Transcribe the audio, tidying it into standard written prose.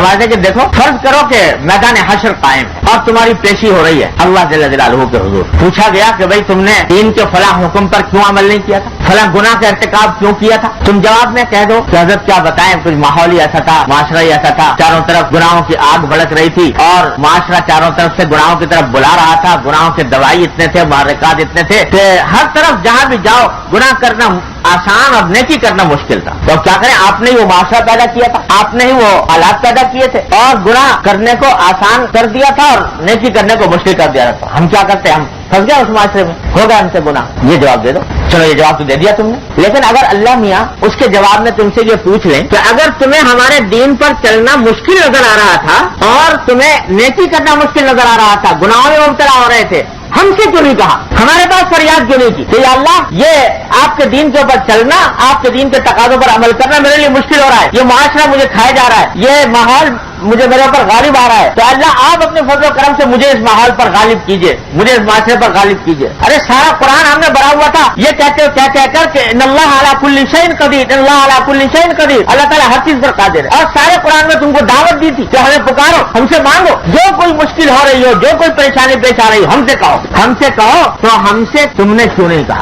फरमाते कि देखो फर्ज करो कि मैदान हशर कायम है और तुम्हारी पेशी हो रही है अल्लाह जल्ल जलालहू के हुजूर। पूछा गया कि भाई तुमने दीन के फला हुक्म पर क्यों अमल नहीं किया था, फला गुनाह का इर्तिकाब क्यों किया था। तुम जवाब में कह दो कि हज़रत क्या बताएं, कुछ माहौल ही ऐसा था, माशरा ही ऐसा था, चारों तरफ गुनाहों की आग भड़क रही थी और माशरा चारों तरफ से गुनाहों की तरफ बुला रहा था। गुनाहों के दवाई इतने थे, मुहर्रिकात इतने थे कि हर तरफ जहां भी जाओ गुनाह करना आसान और नेकी करना मुश्किल था। तो क्या करें, आपने ही वो माशरा पैदा किया था, आपने ही वो हालात पैदा किए थे और गुनाह करने को आसान कर दिया था और नेकी करने को मुश्किल कर दिया था। हम क्या करते, हम फंस गए उस माशरे में, हो गया हमसे गुनाह। ये जवाब दे दो। चलो ये जवाब तो दे दिया तुमने, लेकिन अगर अल्लाह मियाँ उसके जवाब में तुमसे ये पूछ लें कि अगर तुम्हें हमारे दीन पर चलना मुश्किल नजर आ रहा था और तुम्हें नेकी करना मुश्किल नजर आ रहा था, गुनाहों में मुब्तला हो रहे थे, हमसे क्यों नहीं कहा, हमारे पास फरियाद क्यों नहीं की कि या अल्लाह ये आपके दीन के ऊपर चलना, आपके दीन के तकाज़ों पर अमल करना मेरे लिए मुश्किल हो रहा है, ये माशरा मुझे खाया जा रहा है, ये माहौल मुझे मेरे ऊपर गालिब आ रहा है, तो अल्लाह आप अपने फजल करम से मुझे इस माहौल पर गालिब कीजिए, मुझे इस माशरे पर गालिब कीजिए। अरे सारा कुरान हमने भरा हुआ था ये कहते कहकर के इन्नल्लाह अला कुल्ली शैइन कदीर, इन्नल्लाह अला कुल्ली शैइन कदीर, अल्लाह ताला हर चीज पर कादिर है। और सारे कुरान में तुमको दावत दी थी कि हमें पुकारो, हमसे मांगो, जो कोई मुश्किल हो रही हो, जो कोई परेशानी पेश आ रही हो, हमसे कहो, हमसे कहो। तो हमसे तुमने क्यों नहीं कहा।